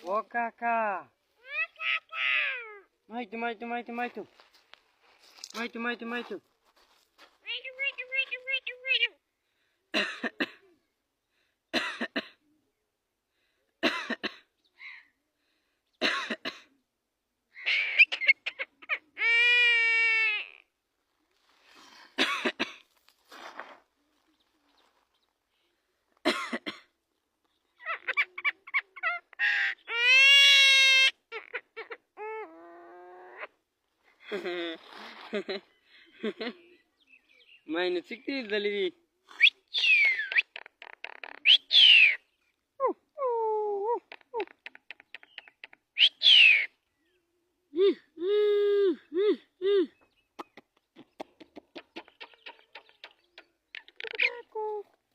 O kakak. Maju, maju, maju, maju. Maju, maju, maju. Main sikit dari